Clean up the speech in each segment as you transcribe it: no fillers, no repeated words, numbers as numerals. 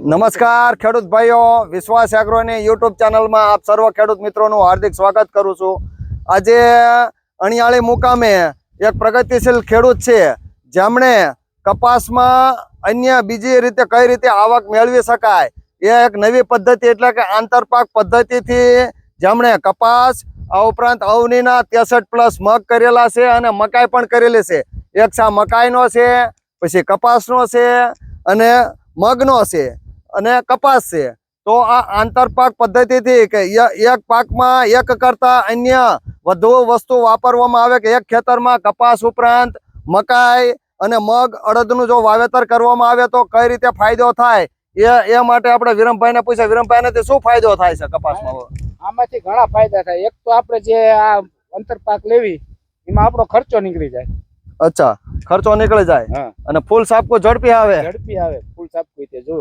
नमस्कार खेडूत भाईओ, विश्वास एग्रो ने यूट्यूब चैनल में आप सर्व खेडूत मित्रों नु हार्दिक स्वागत करू छू। आज अणियाळी मुकामे एक प्रगतिशील खेडूत छे जेमणे कपास में अन्य बीजी रीते कई रीते आवक मेळवी शकाय ए एक नवी पद्धति एटले के आंतरपाक पद्धति थी जेमणे कपास आ उपरांत अवनीना 63+ मग करेला छे अने मकाई पण करेली छे। एक सा मकाईनो छे, पछी कपासनो छे अने मगनो छे अने कपास छे। तो आ आंतरपाक पद्धति थी के एक पाक में एक करता अन्य वधु वस्तु वापरवामां आवे के एक खेतर में कपास उपरांत मकाई अने मग अड़दनु जो वावेतर करवामां आवे तो कई रीते फायदो थाय ए माटे आपणे विरमभाई ने पूछ्या। विरमभाई ने शुं फायदो थाय छे कपासमां? आमांथी घणा फायदा थाय। एक तो आपणे जे आ अंतरपाक लेवी एमां आपणो खर्चो निकળી જાય। अच्छा, खर्चो निकળી જાય અને ફૂલ સાપકો ઝડપી આવે फूल सापको ते जो।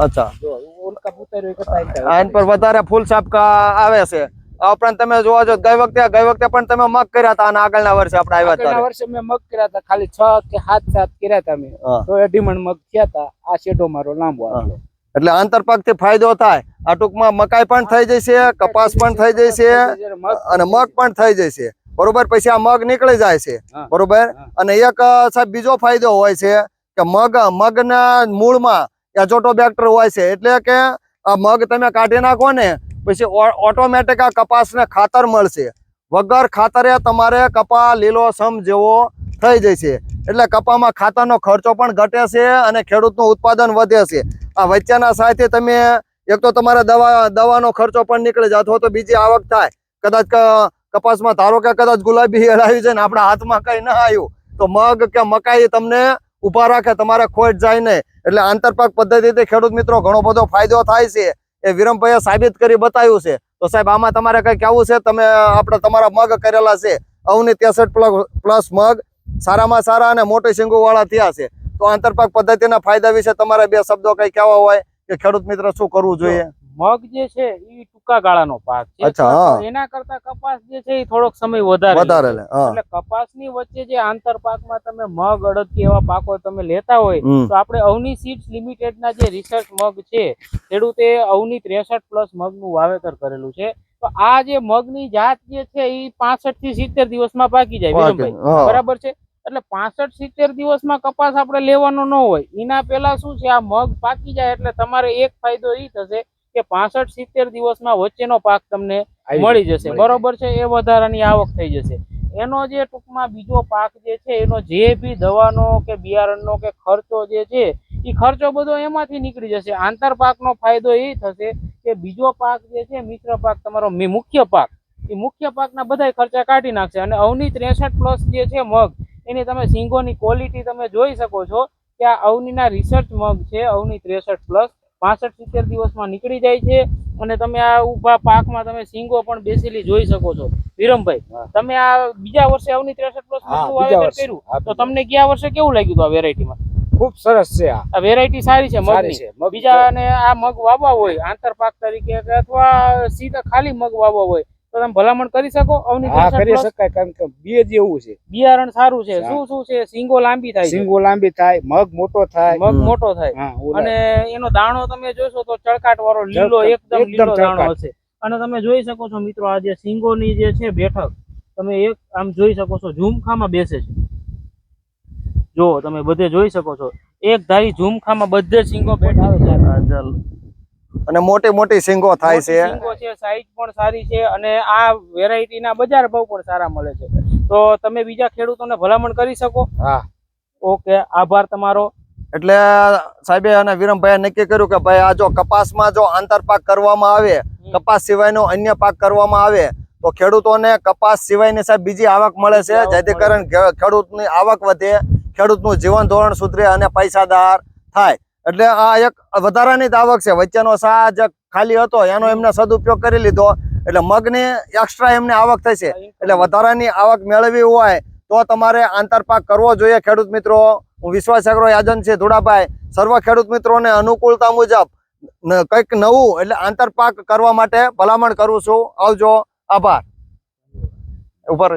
अच्छा, जो उनका पुतरो करता આન પર વધારે ફૂલ સાપકા આવે છે। આ ઉપરાંત તમે જોવા જો ગઈ વખતે પણ તમે મગ કર્યા હતા અને આગળના વર્ષે આપણે આવ્યા હતા। આગળના વર્ષે મેં મગ કર્યા હતા, ખાલી 6 કે 7 કર્યા હતા મેં, તો 1.5 મણ મગ થયા હતા। આ શેડો મારો લાંબો આટલો, એટલે આંતરપાક થી ફાયદો થાય। આ ટૂંકમાં મકાઈ પણ થઈ જશે, કપાસ પણ થઈ જશે અને મગ પણ થઈ જશે, बरोबर। पछी आ मग निकली जाय छे, बरोबर। अने एक साहेब बीजो फायदो होय छे के मगना मूळमां एजोटोबैक्टर होय छे, एटले के आ मग तमे काढी नाखो ने पछी ऑटोमेटिक आ कपासने खातर मळशे। वगर खातरे तमारे कपा लीलोसम जेवो थई जशे, एटले कपामां खातरनो खर्चो पण घटे छे अने खेडूतनुं उत्पादन वधे छे। आ वच्चेना साथे तमे एक तो तमारे दवानो खर्चो पण निकळी जाय अथवा तो बीजी आवक थाय। कदाच कपास में धारो के कदाच गुलाबी ईयळ आवी जाय ने आपणा हाथ में कई न आव्युं तो मग के मकाई तमने उभा राखे, तमारे खोट जाय नहीं। एटले आंतरपाक पद्धति खेडूत मित्रों घणो बधो फायदो थाय छे ए विरमभाईए साबित करी बताव्युं छे। तो साहेब आमां तमारे कई कहेवुं छे? तमे आपणे तमारा मग करेला छे अवनी 63+ मग सारामां सारा अने मोटी सींगो वाळा थया छे, तो आंतरपाक पद्धतिना फायदा विषे तमारे बे शब्दो कई कहेवा होय के खेडूत मित्र शुं करवुं जोईए? मग जे छे ई टूंका गाळानो पाक छे। अच्छा, एना करता कपास जे छे ई थोड़ोक समय વધારે લે। એટલે કપાસની વચ્ચે જે આંતરપાકમાં તમે મગ અડદ કે એવા પાકો તમે લેતા હોય તો આપણે અવની સીડ્સ લિમિટેડના જે રિસર્ચ મગ છે ખેડૂતે અવની 63+ મગનું વાવેતર કરેલું છે। તો આ જે મગની જાત જે છે ઈ 65 થી 70 દિવસમાં પાકી જાય વિરમભાઈ, બરાબર છે। એટલે 65-70 દિવસમાં કપાસ આપણે લેવાનો ન હોય, એના પહેલા શું છે આ મગ પાકી જાય એટલે તમારે એક ફાયદો ઈ થશે કે 65-70 દિવસમાં વચ્ચેનો પાક તમને મળી જશે, બરોબર છે। એ વધારાની આવક થઈ જશે। એનો જે ટૂંકમાં બીજો પાક જે છે એનો જે બી દવાનો કે બિયારણનો કે ખર્ચો જે છે એ ખર્ચો બધો એમાંથી નીકળી જશે। આંતરપાકનો ફાયદો એ થશે કે બીજો પાક જે છે મિશ્ર પાક તમારો મુખ્ય પાક, એ મુખ્ય પાકના બધા ખર્ચા કાઢી નાખશે। અને અવની 63+ જે છે મગ એની તમે સિંગોની ક્વોલિટી તમે જોઈ શકો છો કે આ અવનીના રિસર્ચ મગ છે, અવની 63+ 65-70 દિવસમાં નીકળી જાય છે। અને તમે આ ઉભા પાકમાં તમે સિંગો પણ બેસેલી જોઈ શકો છો। વિરમભાઈ, તમે આ બીજા વર્ષે અવની 63+ વાવેતર કર્યું તો તમને ગયા વર્ષે કેવું લાગ્યું આ વેરાયટીમાં? खूब सरस છે। આ વેરાયટી સારી છે મગની। બીજા ને આ મગ વાવવા હોય આંતરપાક તરીકે અથવા સીધા ખાલી મગ વાવવા હોય તો તમે ભલામણ કરી શકો અવની 63+? હા, કરી શકાય, કારણ કે બીજ એવું છે, બિયારણ સારું છે। શું છે? સિંગો લાંબી થાય, સિંગો લાંબી થાય, મગ મોટો થાય, મગ મોટો થાય અને એનો દાણો તમે જોશો તો ચળકાટ વાળો લીલો એકદમ લીલો દાણો હશે। અને તમે જોઈ શકો છો મિત્રો આ જે સિંગોની જે છે બેઠક તમે એક આમ જોઈ શકો છો, ઝુમખામાં બેસે છે, જો તમે બધે જોઈ શકો છો એક ધારી ઝુમખામાં બધે સિંગો બેઠા છે અને મોટી મોટી સિંગો થાય છે। સિંગો છે, સાઈઝ પણ સારી છે અને આ વેરાયટીના બજાર ભાવ પણ સારા મળે છે। તો તમે બીજા ખેડૂતોને ભલામણ કરી શકો। હા, ઓકે, આભાર તમારો। એટલે સાહેબે અને વિરમભાઈએ નક્કી કર્યું કે ભાઈ આ જો કપાસમાં જો આંતરપાક કરવામાં આવે, કપાસ સિવાયનો અન્ય પાક કરવામાં આવે તો ખેડૂતોને કપાસ સિવાયની સાહેબ બીજી આવક મળે છે, જેથી કરીને ખેડૂતની આવક વધે, ખેડૂતનું જીવન ધોરણ સુધરે અને પૈસાદાર થાય। એટલે આ એક વધારાની આવક છે। વચ્ચેનો સાજ ખાલી હતો એનો એમને સદુપયોગ કરી લીધો એટલે મગની એક્સ્ટ્રા એમને આવક થઈ છે। એટલે વધારાની આવક મેળવવી હોય તો તમારે આંતરપાક કરવો જોઈએ ખેડૂત મિત્રો। હું વિશ્વાસ એગ્રો એજન્સી ધોળાભાઈ સર્વ ખેડૂત મિત્રોને અનુકૂળતા મુજબ કંઈક નવું એટલે આંતરપાક કરવા માટે ભલામણ કરું છું। આવજો, આભાર। ઉપર